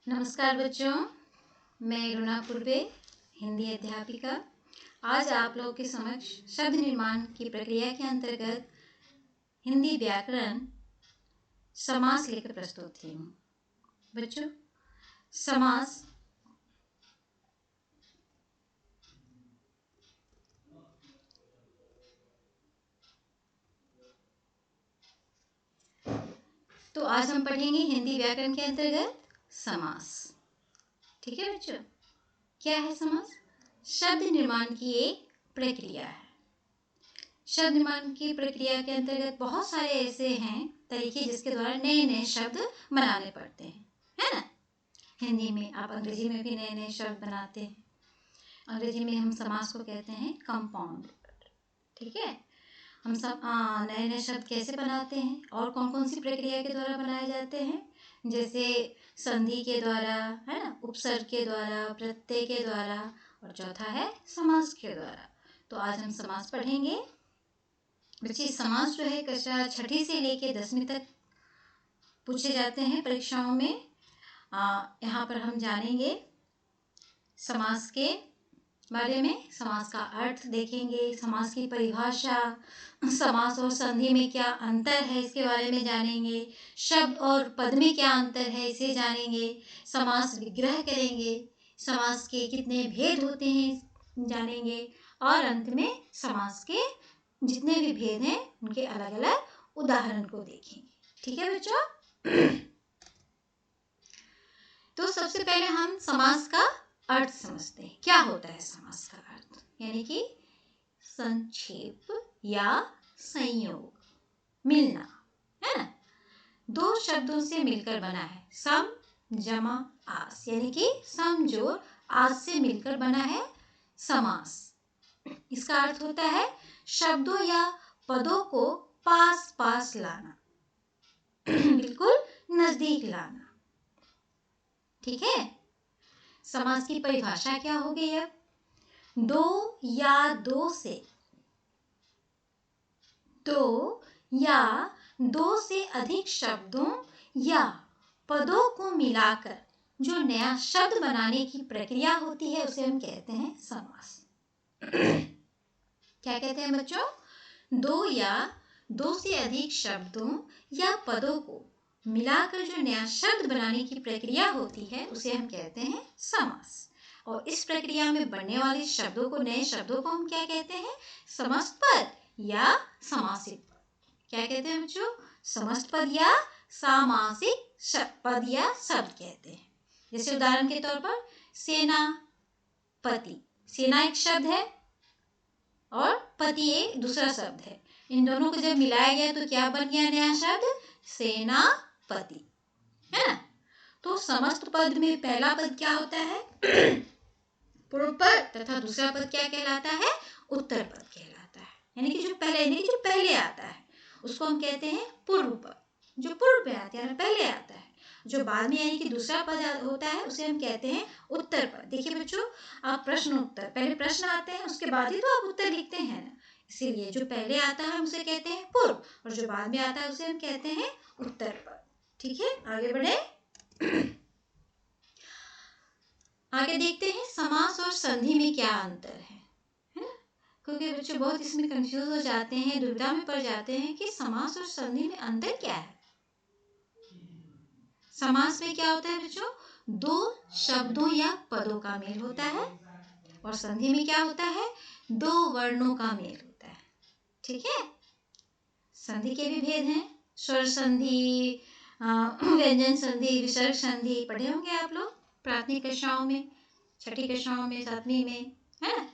नमस्कार बच्चों, मैं रुना पूर्वे, हिंदी अध्यापिका। आज आप लोगों के समक्ष शब्द निर्माण की प्रक्रिया के अंतर्गत हिंदी व्याकरण समास लेकर प्रस्तुत हुई हूँ। बच्चों, समास तो आज हम पढ़ेंगे हिंदी व्याकरण के अंतर्गत समास। ठीक है बच्चों, क्या है समास? शब्द निर्माण की एक प्रक्रिया है। शब्द निर्माण की प्रक्रिया के अंतर्गत बहुत सारे ऐसे हैं तरीके जिसके द्वारा नए नए शब्द बनाने पड़ते हैं, है ना। हिंदी में, आप अंग्रेजी में भी नए नए शब्द बनाते हैं। अंग्रेजी में हम समास को कहते हैं कंपाउंड। ठीक है, हम सब नए नए शब्द कैसे बनाते हैं और कौन कौन सी प्रक्रिया के द्वारा बनाए जाते हैं, जैसे संधि के द्वारा, है ना, उपसर्ग के द्वारा, प्रत्यय के द्वारा, और चौथा है समास के द्वारा। तो आज हम समास पढ़ेंगे। बच्चे, समास जो है कक्षा छठी से लेके 10वीं तक पूछे जाते हैं परीक्षाओं में। यहाँ पर हम जानेंगे समास के बारे में, समास का अर्थ देखेंगे, समास की परिभाषा, समास और संधि में क्या अंतर है इसके बारे में जानेंगे, शब्द और पद में क्या अंतर है इसे जानेंगे, समास विग्रह करेंगे, समास के कितने भेद होते हैं जानेंगे, और अंत में समास के जितने भी भेद हैं उनके अलग अलग उदाहरण को देखेंगे। ठीक है बच्चों? तो सबसे पहले हम समास का अर्थ समझते हैं। क्या होता है समास का अर्थ? यानी कि संक्षेप या संयोग, मिलना, है ना। दो शब्दों से मिलकर बना है। सम जमा आस, यानी कि सम जोड़ आस से मिलकर बना है समास। इसका अर्थ होता है शब्दों या पदों को पास पास लाना, बिल्कुल नजदीक लाना। ठीक है। समास की परिभाषा क्या हो गई? अब दो या दो से अधिक शब्दों या पदों को मिलाकर जो नया शब्द बनाने की प्रक्रिया होती है उसे हम कहते हैं समास। क्या कहते हैं बच्चों? दो या दो से अधिक शब्दों या पदों को मिलाकर जो नया शब्द बनाने की प्रक्रिया होती है उसे हम कहते हैं समास। और इस प्रक्रिया में बनने वाले शब्दों को, नए शब्दों को हम क्या कहते हैं? समस्त पद या समासिक पद। क्या कहते हैं बच्चों? समस्त पद या सामासिक पद या शब्द कहते हैं। जैसे उदाहरण के तौर पर सेनापति, सेना एक शब्द है और पति एक दूसरा शब्द है। इन दोनों को जब मिलाया गया तो क्या बन गया नया शब्द? सेनापति, है ना। तो समस्त पद में पहला पद क्या होता है? पूर्व पद, तथा दूसरा पद क्या कहलाता है? उत्तर पद कहलाता है। यानी कि जो पहले आता है उसको हम कहते हैं पूर्व पद। जो पूर्व में आता है, पहले आता है, जो बाद में यानी कि दूसरा पद होता है उसे हम कहते हैं उत्तर पद। देखिए बच्चों, आप प्रश्न उत्तर, पहले प्रश्न आते हैं उसके बाद ही तो आप उत्तर लिखते हैं ना। इसीलिए जो पहले आता है उसे कहते हैं पूर्व, और जो बाद में आता है उसे हम कहते हैं उत्तर पद। ठीक है, आगे बढ़े। आगे देखते हैं समास और संधि में क्या अंतर है ना। क्योंकि बच्चों बहुत इसमें कंफ्यूज हो जाते हैं, दुविधा में पड़ जाते हैं कि समास और संधि में अंतर क्या है। समास में क्या होता है बच्चों? दो शब्दों या पदों का मेल होता है, और संधि में क्या होता है? दो वर्णों का मेल होता है। ठीक है। संधि के भी भेद हैं, स्वर संधि, व्यंजन संधि, विसर्ग संधि, पढ़े होंगे आप लोग प्राथमिक कक्षाओं में, छठी कक्षाओं में, 7वीं में, है ना।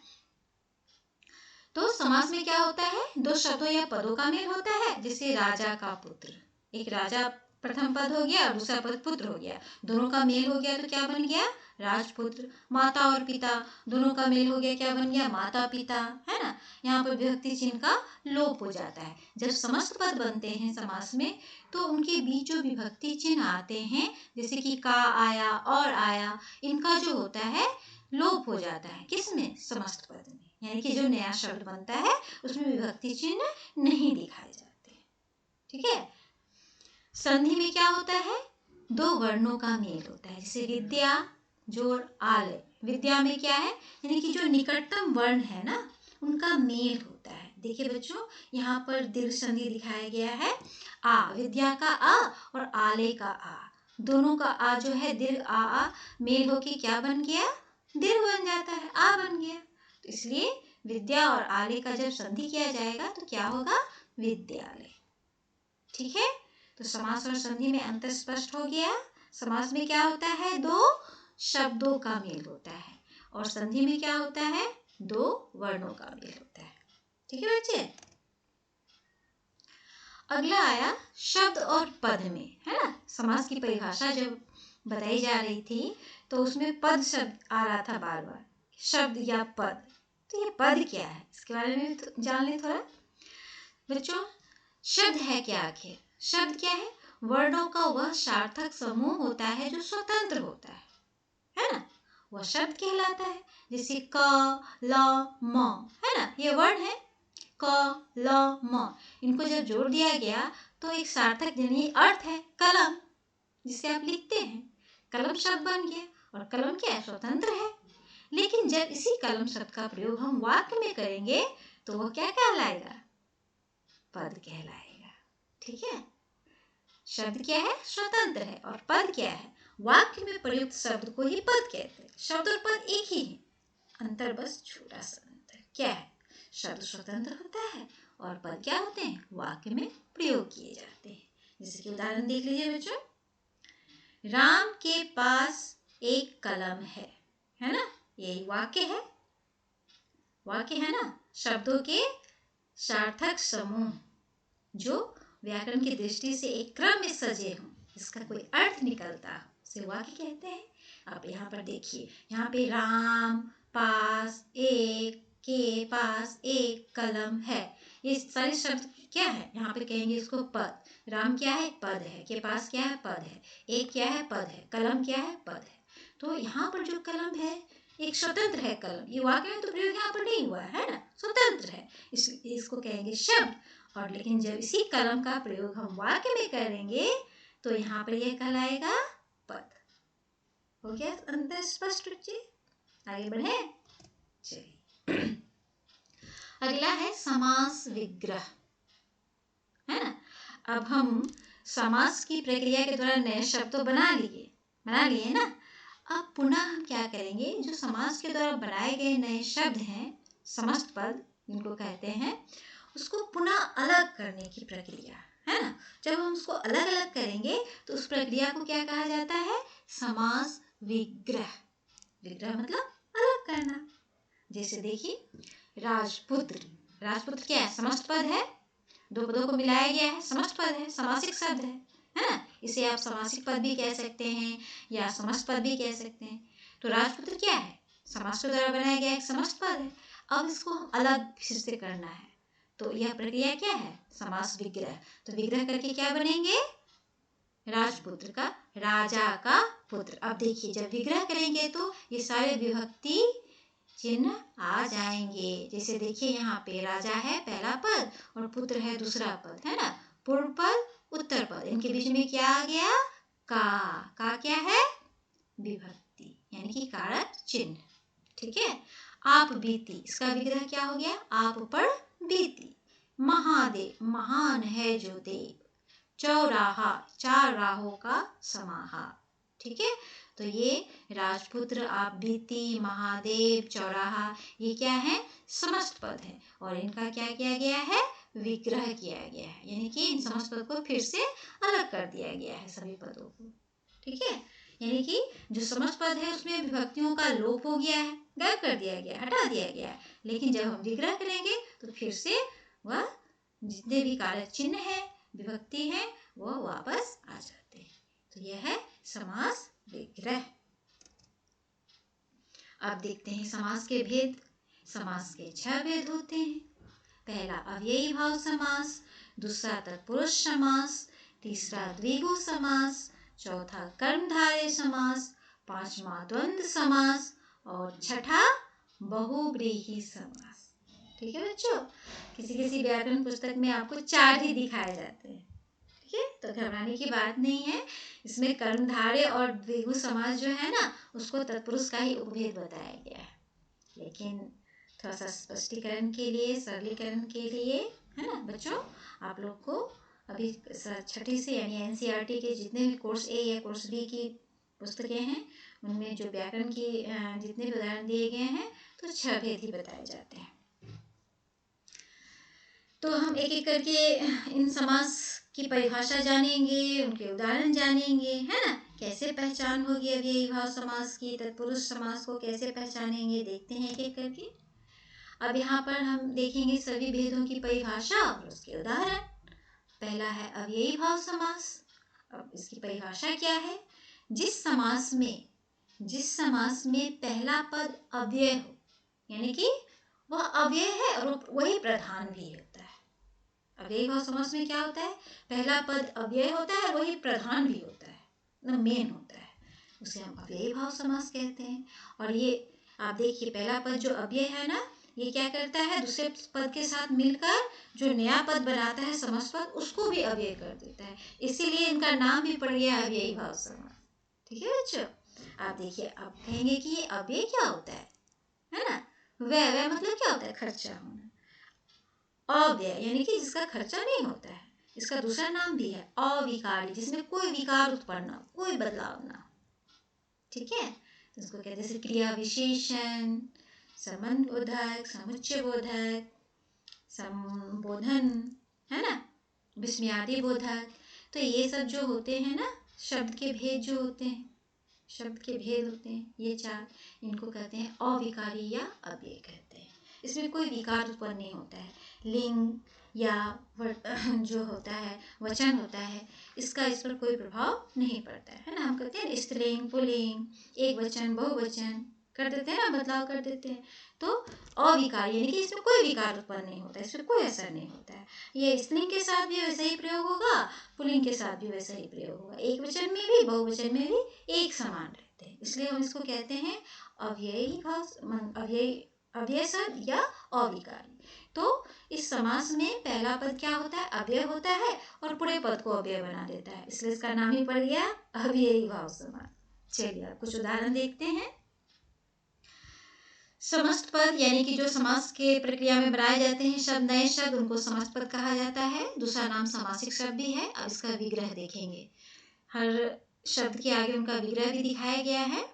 तो समास में क्या होता है? दो शब्दों या पदों का मेल होता है। जैसे राजा का पुत्र, एक राजा प्रथम पद हो गया, दूसरा पद पुत्र हो गया, दोनों का मेल हो गया तो क्या बन गया? राजपुत्र। माता और पिता, दोनों का मेल हो गया, क्या बन गया? माता पिता, है ना। यहाँ पर विभक्ति चिन्ह का लोप हो जाता है। जब समस्त पद बनते हैं समास में तो उनके बीच जो विभक्ति चिन्ह आते हैं, जैसे कि का आया, और आया, इनका जो होता है लोप हो जाता है। किसमें? समस्त पद में। यानी कि जो नया शब्द बनता है उसमें विभक्ति चिन्ह नहीं दिखाए जाते। ठीक है। संधि में क्या होता है? दो वर्णों का मेल होता है। जैसे विद्या जोड़ आलय, विद्या में क्या है, यानी कि जो निकटतम वर्ण है ना उनका मेल होता है। देखिए बच्चों, यहाँ पर दीर्घ संधि दिखाया गया है, आ, विद्या का आ और आलय का आ, दोनों का आ जो है दीर्घ आ मेल होके क्या बन गया, दीर्घ बन जाता है, आ बन गया। तो इसलिए विद्या और आलय का जब संधि किया जाएगा तो क्या होगा, विद्यालय। ठीक है, तो समास और संधि में अंतर स्पष्ट हो गया। समास में क्या होता है, दो शब्दों का मेल होता है, और संधि में क्या होता है, दो वर्णों का मेल होता है। ठीक है बच्चे। अगला आया शब्द और पद में, है ना। समास की परिभाषा जब बताई जा रही थी तो उसमें पद शब्द आ रहा था बार बार, शब्द या पद। तो ये पद क्या है, इसके बारे में भी जान ले थोड़ा बच्चों। शब्द है क्या आखिर, शब्द क्या है, वर्णों का वह सार्थक समूह होता है जो स्वतंत्र होता है ना, वह शब्द कहलाता है। जैसे क ल म, है ना, ये वर्ण है क ल म, इनको जब जोड़ दिया गया तो एक सार्थक यानी अर्थ है कलम, जिसे आप लिखते हैं, कलम शब्द बन गया। और कलम क्या है, स्वतंत्र है। लेकिन जब इसी कलम शब्द का प्रयोग हम वाक्य में करेंगे तो वह क्या कहलाएगा, पद कहलाएगा। ठीक है, शब्द क्या है, स्वतंत्र है, और पद क्या है, वाक्य में प्रयुक्त शब्द को ही पद कहते हैं। शब्द और पद एक ही है, अंतर बस छोटा सा अंतर क्या है, शब्द स्वतंत्र होता है और पद क्या होते हैं, वाक्य में प्रयोग किए जाते हैं। जैसे कि उदाहरण देख लीजिए बच्चों, राम के पास एक कलम है ना, यही वाक्य है, वाक्य है ना, शब्दों के सार्थक समूह जो व्याकरण की दृष्टि से एक क्रम में सजे हों, इसका कोई अर्थ निकलता हो, उसे वाक्य कहते हैं। आप यहाँ पर देखिए, यहाँ पे राम पास एक, के पास एक कलम है, ये सारे शब्द क्या है, यहाँ पे कहेंगे इसको पद। राम क्या है, पद है, के पास क्या है, पद है, एक क्या है, पद है, कलम क्या है, पद है। तो यहाँ पर जो कलम है एक स्वतंत्र है कलम, ये वाक्य में तो प्रयोग यहाँ पर नहीं हुआ है ना, स्वतंत्र है, इसलिए इसको कहेंगे शब्द। और लेकिन जब इसी कलम का प्रयोग हम वाक्य में करेंगे तो यहाँ पर यह कहलाएगा पद। हो गया अंतर स्पष्ट बच्चे, आगे बढ़े। चलिए अगला है समास विग्रह, है ना। अब हम समास की प्रक्रिया के द्वारा नए शब्द तो बना लिए ना। अब पुनः हम क्या करेंगे, जो समास के द्वारा बनाए गए नए शब्द हैं, समस्त पद जिनको कहते हैं, उसको पुनः अलग करने की प्रक्रिया, है ना। जब हम उसको अलग अलग करेंगे तो उस प्रक्रिया को क्या कहा जाता है, समास विग्रह। विग्रह मतलब अलग करना। जैसे देखिए राजपुत्र, राजपुत्र क्या है, समस्त पद है, दो पदों को मिलाया गया है, समस्त पद है, समासिक शब्द है ना। इसे आप समासिक पद भी कह सकते हैं या समस्त पद भी कह सकते हैं। तो राजपुत्र क्या है, समास के द्वारा बनाया गया एक समस्त पद है। अब इसको हम अलग फिर से करना है, तो यह प्रक्रिया क्या है, समास विग्रह। तो विग्रह करके क्या बनेंगे, राजपुत्र का राजा का पुत्र। अब देखिए जब विग्रह करेंगे तो ये सारे विभक्ति चिन्ह आ जाएंगे। जैसे देखिए यहाँ पे राजा है पहला पद और पुत्र है दूसरा पद, है ना। पूर्व पद उत्तर पद, इनके बीच में क्या आ गया, का क्या है, विभक्ति यानी कि कारक चिन्ह। ठीक है, आप बीती, इसका विग्रह क्या हो गया, आप पर बीती। महादेव, महान है जो देव। चौराहा, चार राहों का समाहा। ठीक है, तो ये राजपुत्र, आप बीती, महादेव, चौराहा, ये क्या है, समस्त पद है, और इनका क्या किया गया है, विग्रह किया गया है, यानी कि इन समस्त पद को फिर से अलग कर दिया गया है सभी पदों को। ठीक है, यानी कि जो समस्त पद है उसमें विभक्तियों का लोप हो गया है, गायब कर दिया गया, हटा दिया गया है। लेकिन जब हम विग्रह करेंगे तो फिर से वह जितने भी कारक चिन्ह है, विभक्ति है, वो वापस आ जाते हैं। तो यह है समास विग्रह। अब देखते हैं समास के भेद। समास के 6 भेद होते हैं। पहला अव्ययी भाव समास, दूसरा तत्पुरुष समास, तीसरा द्विगु समास, चौथा कर्मधारय समास, पांचवा द्वंद्व समास और छठा बहुव्रीहि समास। ठीक है बच्चों, किसी किसी व्याकरण पुस्तक में आपको 4 ही दिखाए जाते हैं। ठीक है, तो घबराने की बात नहीं है। इसमें कर्मधारय और द्विगु समास जो है ना, उसको तत्पुरुष का ही उपभेद बताया गया है। लेकिन थोड़ा सा स्पष्टीकरण के लिए, सरलीकरण के लिए, है ना बच्चों, आप लोग को अभी छठी से यानी एनसीईआरटी के जितने भी कोर्स ए या कोर्स बी की पुस्तकें हैं, उनमें जो व्याकरण की जितने भी उदाहरण दिए गए हैं, तो 6 भेद ही बताए जाते हैं। तो हम एक एक करके इन समास की परिभाषा जानेंगे, उनके उदाहरण जानेंगे, है ना। कैसे पहचान होगी अव्ययी भाव समास की, तत्पुरुष समास को कैसे पहचानेंगे, देखते हैं एक एक करके। अब यहाँ पर हम देखेंगे सभी भेदों की परिभाषा और उसके उदाहरण। पहला है अव्ययी भाव समास। अब इसकी परिभाषा क्या है? जिस समास में पहला पद अव्यय हो, यानी कि वह अव्यय है और वही प्रधान भी होता है। अव्ययी भाव समास में क्या होता है? पहला पद अव्यय होता है, वही प्रधान भी होता है, ना मेन होता है, उसे हम अव्ययी भाव समास कहते हैं। और ये आप देखिए, पहला पद जो अव्यय है ना, ये क्या करता है? दूसरे पद के साथ मिलकर जो नया पद बनाता है समास पद, उसको भी अव्यय कर देता है, इसीलिए इनका नाम भी पड़ गया अव्ययी भाव समास। ठीक है बच्चों, आप देखिए, आप कहेंगे कि ये अव्यय क्या होता है ना। व्यय मतलब क्या होता है? खर्चा होना। अव्यय यानी कि जिसका खर्चा नहीं होता है। इसका दूसरा नाम भी है अविकारी, जिसमें कोई विकार उत्पन्न ना, कोई बदलाव ना। ठीक है, इसको कहते हैं क्रिया विशेषण, संबंध बोधक, समुच्चय बोधक, संबोधन, है ना, विस्मयादि बोधक। तो ये सब जो होते हैं ना, शब्द के भेद जो होते हैं, ये 4, इनको कहते हैं अविकारी या अव्यय कहते हैं। इसमें कोई विकार उत्पन्न नहीं होता है। लिंग या जो होता है, वचन होता है, इसका इस पर कोई प्रभाव नहीं पड़ता है ना। हम कहते हैं स्त्रीलिंग, पुल्लिंग, एक वचन, बहुवचन कर देते हैं ना, बदलाव कर देते हैं। तो अविकारी यानी कि इसमें कोई विकार उत्पन्न नहीं होता है, इसमें कोई असर नहीं होता है। ये स्त्रीलिंग के साथ भी वैसा ही प्रयोग होगा, पुल्लिंग के साथ भी वैसा ही प्रयोग होगा। एक वचन में भी, बहुवचन में भी एक समान रहते हैं, इसलिए हम इसको कहते हैं अव्ययी भाव, अव्यय शब्द या अविकारी। तो इस समास में पहला पद क्या होता है? अव्यय होता है और पूरे पद को अव्यय बना देता है, इसलिए इसका नाम ही पड़ गया अव्ययी भाव समास। चलिए अब कुछ उदाहरण देखते हैं। समस्त पद यानी कि जो समास के प्रक्रिया में बनाए जाते हैं शब्द, नए शब्द, उनको समस्त पद कहा जाता है। दूसरा नाम समासिक शब्द भी है। अब इसका विग्रह देखेंगे, हर शब्द के आगे उनका विग्रह भी दिखाया गया है।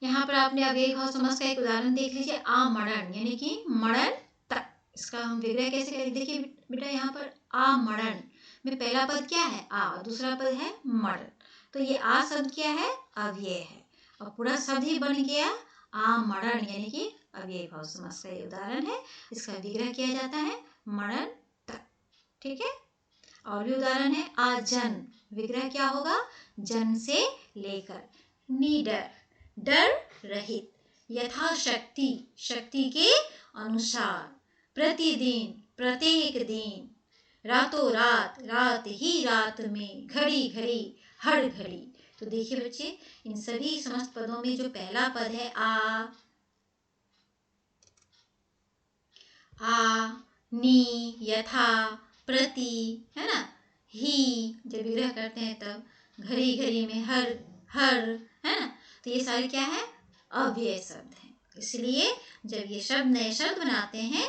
यहाँ पर आपने अव्ययी भाव समास का एक उदाहरण देख लीजिए, आमरण यानी कि मरण तक। इसका हम विग्रह कैसे करें? देखिए बेटा, यहाँ पर आमरण में पहला पद क्या है? आ, और दूसरा पद है मरण। तो ये आ शब्द क्या है? अव्यय है, और पूरा शब्द ही बन गया आमरण, यानी कि अव्ययी भाव समास का ये उदाहरण है। इसका विग्रह किया जाता है मरण तक। ठीक है, और भी उदाहरण है आजन। विग्रह क्या होगा? जन से लेकर। निडर, डर रहित। यथाशक्ति, शक्ति के अनुसार। प्रतिदिन, प्रत्येक दिन। रातों रात, रात ही रात में। घड़ी घड़ी, हर घड़ी। तो देखिए बच्चे, इन सभी समस्त पदों में जो पहला पद है आ, नी, यथा, प्रति, है ना, ही, जब विग्रह करते हैं तब, घड़ी घड़ी में, हर, है ना, तो ये सारे क्या है? अव्यय शब्द हैं। इसलिए जब ये शब्द नए शब्द बनाते हैं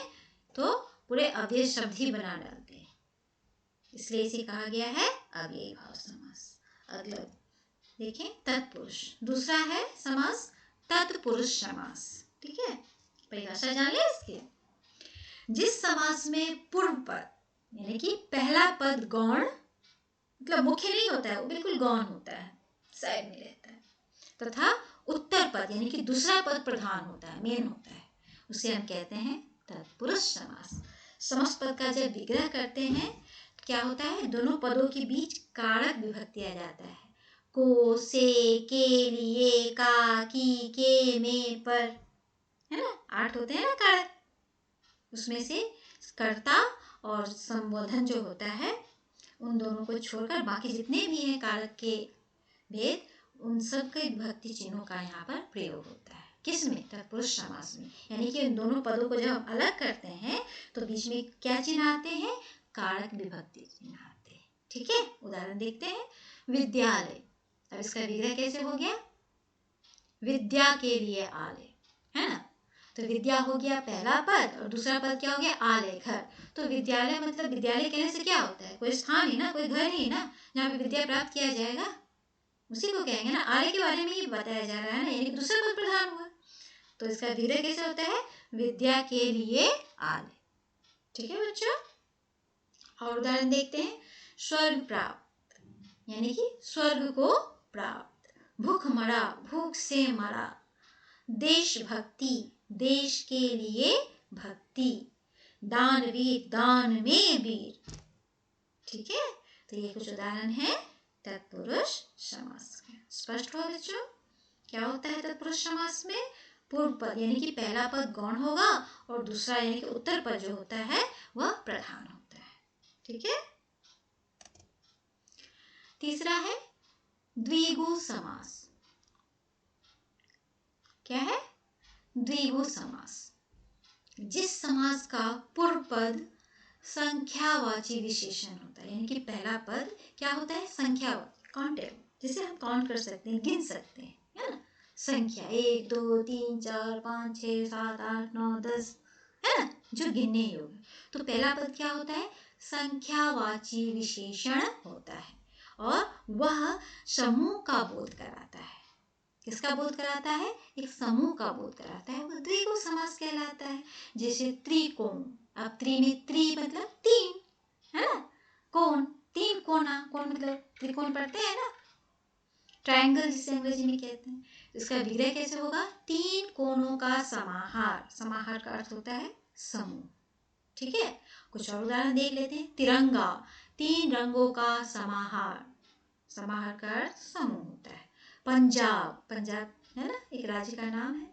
तो पूरे अव्यय शब्द ही बना डालते हैं, इसलिए इसे कहा गया है अव्ययी भाव समास। अगला देखें, तत्पुरुष। दूसरा है समास तत्पुरुष समास। ठीक है, परिभाषा जान ले इसकी। जिस समास में पूर्व पद यानी कि पहला पद गौण, मतलब मुख्य नहीं होता है, वो बिल्कुल गौण होता है, साइड में रहता है, तथा उत्तर पद यानी कि दूसरा पद प्रधान होता है, मेन होता है, उसे हम कहते हैं तत्पुरुष समास। समस्त पद का जब विग्रह करते हैं क्या होता है? दोनों पदों के बीच कारक विभक्ति आ जाता है। को, से, के, लिए, का, की, के, में, पर, है ना, 8 होते हैं ना कारक। उसमें से कर्ता और संबोधन जो होता है, उन दोनों को छोड़कर बाकी जितने भी हैं कारक के भेद, उन सब के विभक्ति चिन्हों का यहाँ पर प्रयोग होता है। किसमें? तत्पुरुष समास में। यानी कि उन दोनों पदों को जब हम अलग करते हैं तो बीच में क्या चिन्ह आते हैं? कारक विभक्ति चिन्ह आते हैं। ठीक है, उदाहरण देखते हैं। विद्यालय, अब इसका विग्रह कैसे हो गया? विद्या के लिए आलय, है ना। तो विद्या हो गया पहला पद और दूसरा पद क्या हो गया? आलय, घर। तो विद्यालय मतलब विद्यालय कहने से क्या होता है? कोई स्थान ही ना, कोई घर ही ना, जहाँ पे विद्या प्राप्त किया जाएगा, उसी को कहेंगे ना। आलय के बारे में ही बताया जा रहा है ना, यानी कि दूसरा पद प्रधान हुआ। तो इसका विग्रह कैसे होता है? विद्या के लिए आलय। ठीक है बच्चों, और उदाहरण देखते हैं। स्वर्ग प्राप्त, यानी कि स्वर्ग को प्राप्त। भूख मरा, भूख से मरा। देशभक्ति, देश के लिए भक्ति। दानवीर, दान में वीर। ठीक है, तो ये कुछ उदाहरण है तत्पुरुष समास के। स्पष्ट हुआ बच्चों? क्या होता है तत्पुरुष समास में? पूर्व पद यानी कि पहला पद गौण होगा और दूसरा यानी कि उत्तर पद जो होता है वह प्रधान होता है। ठीक है, तीसरा है द्विगु समास। क्या है? द्विगु समास, जिस समास का पूर्व पद संख्यावाची विशेषण होता है, यानी कि पहला पद क्या होता है? संख्यावाची, काउंटेबल, जिसे हम काउंट कर सकते हैं, गिन सकते हैं, है ना। संख्या 1 2 3 4 5 6 7 8 9 10, है ना, जो गिनने योग्य। तो पहला पद क्या होता है? संख्यावाची विशेषण होता है और वह समूह का बोध कराता है। किसका बोध कराता है? एक समूह का बोध कराता है, वो द्विगु समास कहलाता है। जैसे त्रिकोण, अब त्रि में त्रि मतलब तीन, है ना। कोण, तीन कोना, कोण मतलब त्रिकोण पढ़ते हैं ना, ट्रायंगल जिसे अंग्रेजी में कहते हैं। इसका विग्रह कैसे होगा? तीन कोणों का समाहार। समाहार का अर्थ होता है समूह। ठीक है, कुछ और उदाहरण देख लेते हैं। तिरंगा, तीन रंगों का समाहार। समाहार का अर्थ समूह होता है। पंजाब, पंजाब है ना, एक राज्य का नाम है।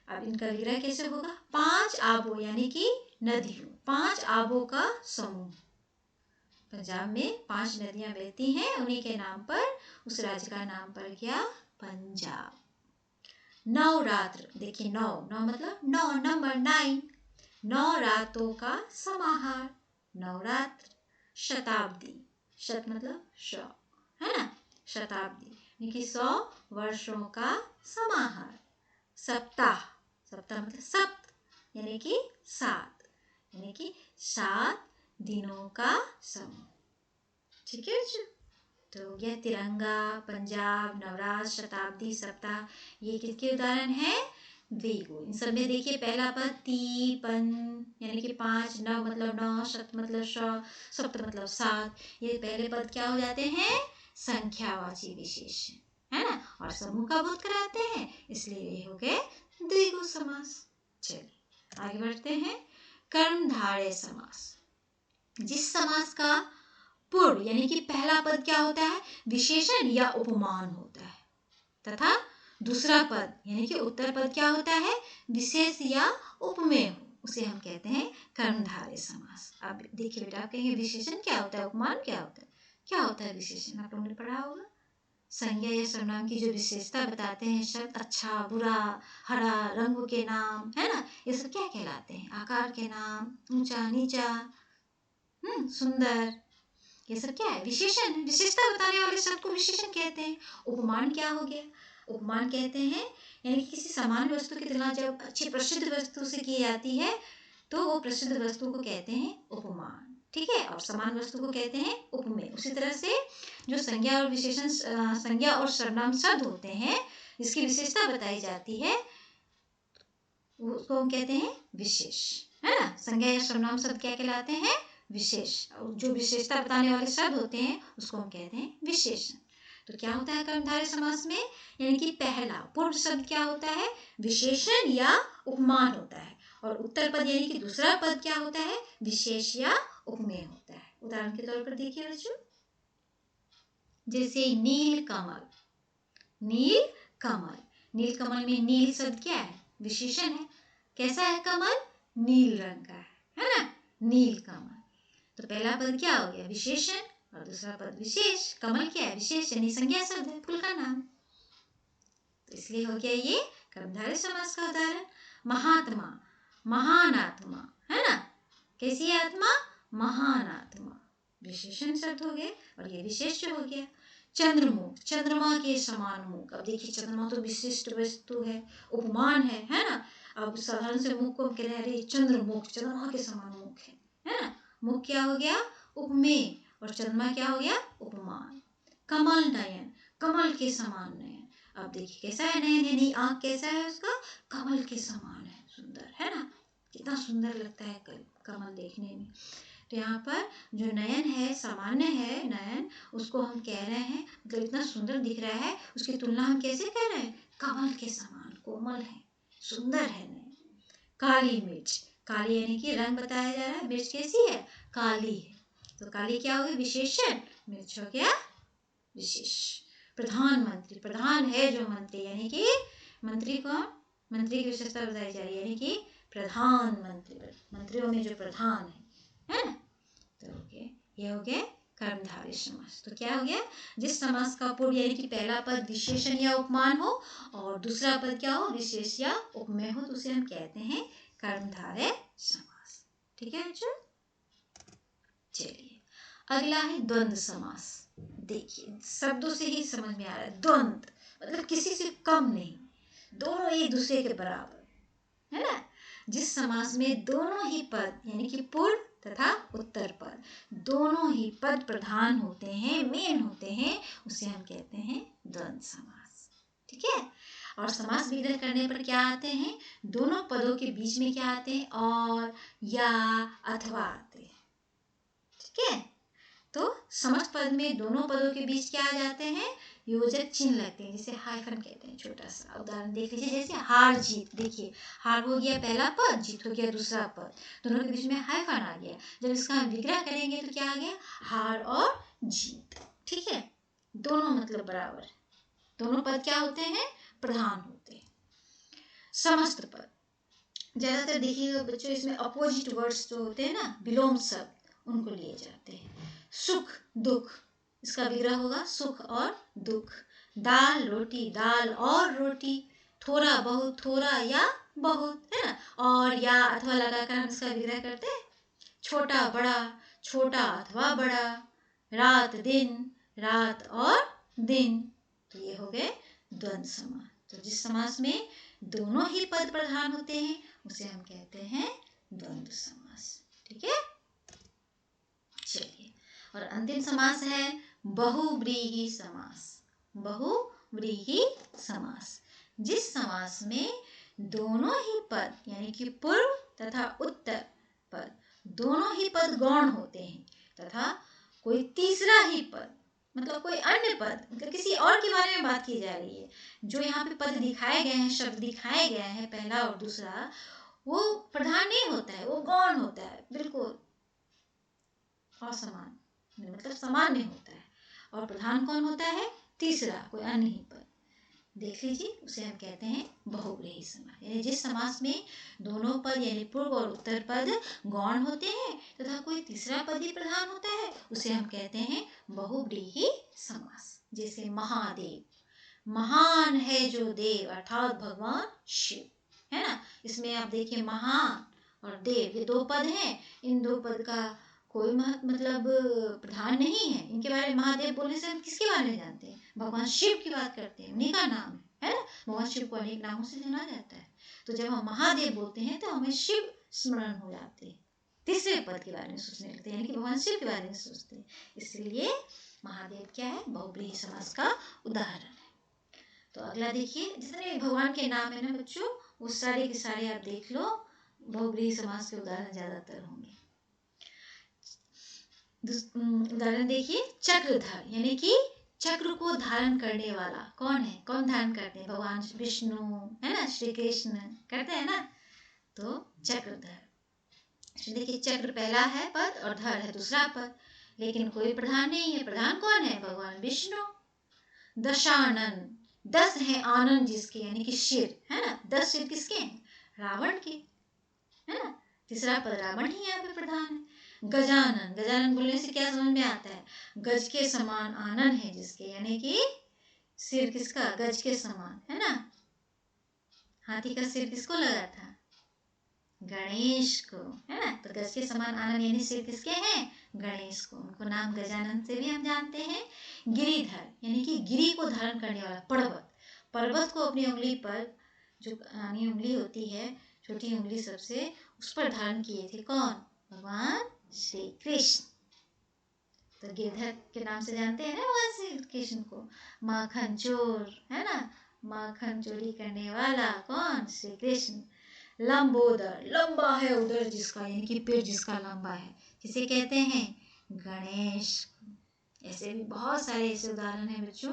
अब इनका विग्रह कैसे होगा? पांच आबों यानी कि नदियों, पांच आबों का समूह। पंजाब में 5 नदियां बहती हैं, उन्हीं के नाम पर उस राज्य का नाम पड़ गया पंजाब। नवरात्र, देखिए नौ, नौ मतलब नौ, नंबर 9, 9 रातों का समाहार, नवरात्र। शताब्दी, शत मतलब 100, है ना, शताब्दी यानी कि 100 वर्षों का समाहार। सप्ताह, सप्ताह मतलब सप्त यानी कि 7, यानी कि 7 दिनों का समूह। ठीक है बच्चों, तो यह तिरंगा, पंजाब, नवरात्र, शताब्दी, सप्ताह, ये किसके उदाहरण है? द्विगु। इन सब में देखिए पहला पद ती, पन यानी कि 5, नव मतलब 9, शत मतलब 100, सप्त मतलब 7, ये पहले पद क्या हो जाते हैं? संख्यावाची विशेषण, है ना, और समूह का बोध कराते हैं, इसलिए ये हो गए द्विगु समास। चलिए आगे बढ़ते हैं। कर्मधारय समास, जिस समास का पूर्व यानी कि पहला पद क्या होता है? विशेषण या उपमान होता है, तथा दूसरा पद यानी कि उत्तर पद क्या होता है? विशेष या उपमेय हो, उसे हम कहते हैं कर्मधारय समास। अब देखिए बेटा, आप कहेंगे विशेषण क्या होता है, उपमान क्या होता है? क्या होता है विशेषण? आप लोगों ने पढ़ा होगा। संज्ञा या सर्वनाम की जो विशेषता बताते हैं शब्द, अच्छा बुरा, हरा, रंगों के नाम, है ना, ये सब क्या कहलाते हैं? आकार के नाम, ऊंचा नीचा, सुंदर, ये सब क्या है? विशेषण है। विशेषता बताने वाले शब्द को विशेषण कहते हैं। उपमान क्या हो गया? उपमान कहते हैं यानी कि किसी सामान्य वस्तु की तुलना जब अच्छी प्रसिद्ध वस्तु से की जाती है तो वो प्रसिद्ध वस्तु को कहते हैं उपमान। ठीक है, और समान वस्तु को कहते हैं उपमेय। उसी तरह से जो संज्ञा और विशेषण, संज्ञा और सर्वनाम शब्द होते हैं जिसकी विशेषता बताई जाती है उसको हम कहते हैं विशेष, है ना। संज्ञा या सर्वनाम शब्द क्या कहलाते हैं? विशेष। और जो विशेषता बताने वाले शब्द होते हैं उसको हम कहते हैं विशेषण। तो क्या होता है कर्मधारय समास में? यानी कि पहला पूर्व शब्द क्या होता है? विशेषण या उपमान होता है, और उत्तर पद यानी कि दूसरा पद क्या होता है? विशेष या उपमेय होता है। उदाहरण के तौर पर देखिए बच्चों, जैसे नील कमल, नील कमल, नील कमल में नील शब्द क्या है? विशेषण है। कैसा है कमल? नील रंग का है ना, नील कमल। तो पहला पद क्या हो गया? विशेषण, और दूसरा पद विशेष। कमल क्या है? विशेष यानी संज्ञा शब्द है, फूल का नाम। तो इसलिए हो गया ये कर्मधारय समास का उदाहरण। महात्मा, महान आत्मा, है ना, कैसी आत्मा? महान आत्मा, विशेषण शब्द हो गए और ये विशेष हो गया। चंद्रमुख, चंद्रमा के समान मुख। अब देखिए चंद्रमा तो विशिष्ट वस्तु है, उपमान है ना। अब साधारण से मुख को हम कह रहे हैं अरे चंद्रमुख, चंद्रमा के समान मुख है ना। मुख क्या हो गया? उपमेय, और चंद्रमा क्या हो गया? उपमान। कमल नयन, कमल के समान नयन। अब देखिए कैसा है नयन, यानी आँख कैसा है उसका? कमल के समान है, सुंदर है ना। कितना सुंदर लगता है कमल देखने में। तो यहाँ पर जो नयन है, सामान्य है नयन, उसको हम कह रहे हैं मतलब इतना सुंदर दिख रहा है, उसकी तुलना हम कैसे कह रहे हैं? कमल के समान कोमल है, सुंदर है नयन। काली मिर्च, काली यानी कि रंग बताया जा रहा है, मिर्च कैसी है? काली है। तो काली क्या हो गया? विशेषण, मिर्च हो गया विशेष। प्रधानमंत्री, प्रधान है जो मंत्री, यानी कि मंत्री कौन? मंत्री की विशेषता बताई जा रही है, यानी कि प्रधानमंत्री, मंत्रियों में जो प्रधान है ना। तो हो गया, ये हो गया कर्मधारय समास। तो क्या हो गया? जिस समास का पूर्व यानी कि पहला पद विशेषण या उपमान हो और दूसरा पद क्या हो? विशेष या उपमेय हो, तो उसे हम कहते हैं कर्मधारय समास। ठीक है बच्चों? चलिए अगला है द्वंद्व समास। देखिए शब्दों से ही समझ में आ रहा है, द्वंद्व मतलब किसी से कम नहीं, दोनों एक दूसरे के बराबर, है ना। जिस समास में दोनों ही पद यानी कि पूर्व तथा उत्तर पद दोनों ही पद प्रधान होते हैं, मेन होते हैं, उसे हम कहते हैं द्वंद्व समास। ठीक है। और समास विग्रह करने पर क्या आते हैं? दोनों पदों के बीच में क्या आते हैं? और, या, अथवा आते हैं। ठीक है। तो समस्त पद में दोनों पदों के बीच क्या आ जाते हैं? योजक चिन्ह लगते हैं, जिसे हाइफन कहते हैं। छोटा सा उदाहरण देख लीजिए, जैसे हार जीत। देखिए हार हो गया पहला पद, जीत हो गया दूसरा पद, दोनों के बीच में हाइफन आ गया। जब इसका हम विग्रह करेंगे तो क्या आ गया? हार और जीत। ठीक है। दोनों मतलब बराबर, दोनों पद क्या होते हैं? प्रधान होते हैं। समस्त पद ज्यादातर देखिएगा बच्चों, इसमें अपोजिट वर्ड्स जो होते हैं ना, विलोम शब्द, उनको लिए जाते हैं। सुख दुख, इसका विग्रह होगा सुख और दुख। दाल रोटी, दाल और रोटी। थोड़ा बहुत, थोड़ा या बहुत, है ना। और या अथवा लगाकर हम इसका विग्रह करते हैं। छोटा बड़ा, छोटा अथवा बड़ा। रात दिन, रात और दिन। तो ये हो गए द्वंद्व समास। तो जिस समास में दोनों ही पद प्रधान होते हैं उसे हम कहते हैं द्वंद्व समास। ठीक है। चलिए, और अंतिम समास है बहुव्रीहि समास। बहुव्रीहि समास, जिस समास में दोनों ही पद यानी कि पूर्व तथा उत्तर पद दोनों ही पद गौण होते हैं तथा कोई तीसरा ही पद मतलब कोई अन्य पद मतलब किसी और के बारे में बात की जा रही है। जो यहाँ पे पद दिखाए गए हैं, शब्द दिखाए गए हैं पहला और दूसरा, वो प्रधान नहीं होता है, वो गौण होता है, बिल्कुल असमान, मतलब समान नहीं होता है। और प्रधान कौन होता है? तीसरा, कोई अन्य ही पद। देख लीजिए, उसे हम कहते हैं बहुव्रीहि समास। यानी जिस समास में दोनों पद यानी पूर्व और उत्तर पद गौण होते हैं तथा कोई तीसरा पद ही प्रधान होता है, उसे हम कहते हैं बहुव्रीहि समास। जैसे महादेव, महान है जो देव अर्थात भगवान शिव, है ना। इसमें आप देखिए महान और देव, ये दो पद हैं। इन दो पद का कोई मतलब प्रधान नहीं है। इनके बारे में महादेव बोलने से हम किसके बारे में जानते हैं? भगवान शिव की बात करते हैं, उन्हीं का नाम है ना। भगवान शिव को अनेक नामों से जाना जाता है। तो जब हम महादेव बोलते हैं तो हमें शिव स्मरण हो जाते हैं, तीसरे पद के बारे में सोचने लगते हैं, यानी कि भगवान शिव के बारे में सोचते हैं। इसलिए महादेव क्या है? बहुव्रीहि समास का उदाहरण है। तो अगला देखिए, जितने भगवान के नाम है ना बच्चों, वो सारे के सारे आप देख लो, बहुव्रीहि समास के उदाहरण ज्यादातर होंगे। उदाहरण देखिए, चक्रधर यानी कि चक्र को धारण करने वाला कौन है? कौन धारण करते हैं? भगवान विष्णु, है ना, श्री कृष्ण करते हैं ना। तो चक्रधर, देखिए चक्र पहला है पद और धर है दूसरा पद, लेकिन कोई प्रधान नहीं है। प्रधान कौन है? भगवान विष्णु। दशानन, 10 है आनंद जिसके, यानी कि शिर, है ना। 10 शिर किसके हैं? रावण के, है ना। तीसरा पद रावण ही यहाँ पे प्रधान है। गजानन, गजानन बोलने से क्या समझ में आता है? गज के समान आनन है जिसके, यानी कि सिर किसका? गज के समान, है ना। हाथी का सिर किसको लगा था? गणेश को, है ना। तो गज के समान आनन यानी सिर किसके हैं? गणेश को। उनको नाम गजानन से भी हम जानते हैं। गिरिधर यानी कि गिरी को धारण करने वाला, पर्वत, पर्वत को अपनी उंगली पर, जो यानी उंगली होती है छोटी उंगली सबसे, उस पर धारण किए थे कौन? भगवान श्री कृष्ण। तो गिरधर के नाम से जानते हैं ना भगवान श्री कृष्ण को। माखन चोर, है ना, माखन चोरी करने वाला कौन? श्री कृष्ण। लंबोदर, लंबा है उदर जिसका, यानी कि पेट जिसका लंबा है, किसे कहते हैं? गणेश। ऐसे भी बहुत सारे ऐसे उदाहरण हैं बच्चों।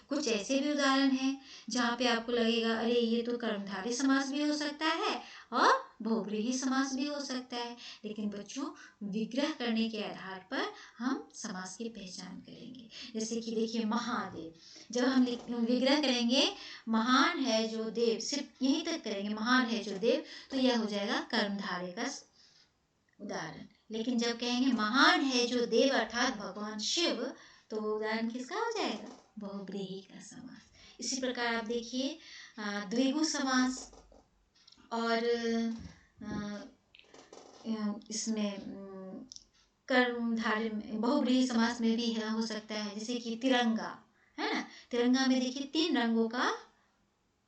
कुछ ऐसे भी उदाहरण हैं जहाँ पे आपको लगेगा अरे ये तो कर्मधारय समास भी हो सकता है और बहुव्रीहि समास भी हो सकता है, लेकिन बच्चों विग्रह करने के आधार पर हम समास की पहचान करेंगे। जैसे कि देखिए महादेव, जब हम विग्रह करेंगे महान है जो देव, सिर्फ यहीं तक करेंगे महान है जो देव, तो यह हो जाएगा कर्मधारय का उदाहरण। लेकिन जब कहेंगे महान है जो देव अर्थात भगवान शिव, तो उदाहरण किसका हो जाएगा? बहुव्रीहि का समास। इसी प्रकार आप देखिए द्विगु समास और इसमें कर्मधारय बहुव्रीहि समास में भी हो सकता है। जैसे कि तिरंगा, है ना, तिरंगा में देखिए 3 रंगों का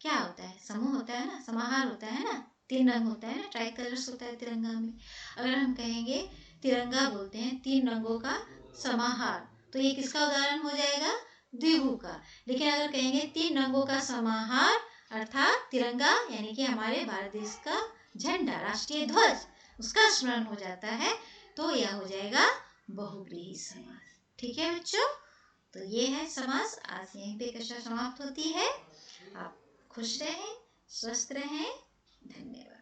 क्या होता है? समूह होता है ना, समाहार होता है ना, 3 रंग होता है ना, ट्राई कलर्स होता है तिरंगा में। अगर हम कहेंगे तिरंगा बोलते हैं 3 रंगों का समाहार, तो ये किसका उदाहरण हो जाएगा? द्विगु का। लेकिन अगर कहेंगे 3 रंगों का समाहार अर्थात तिरंगा, यानी कि हमारे भारत देश का झंडा, राष्ट्रीय ध्वज, उसका स्मरण हो जाता है, तो यह हो जाएगा बहुव्रीहि समास। ठीक है बच्चों, तो ये है समास। आज यहीं पे कक्षा समाप्त होती है। आप खुश रहें, स्वस्थ रहें। धन्यवाद।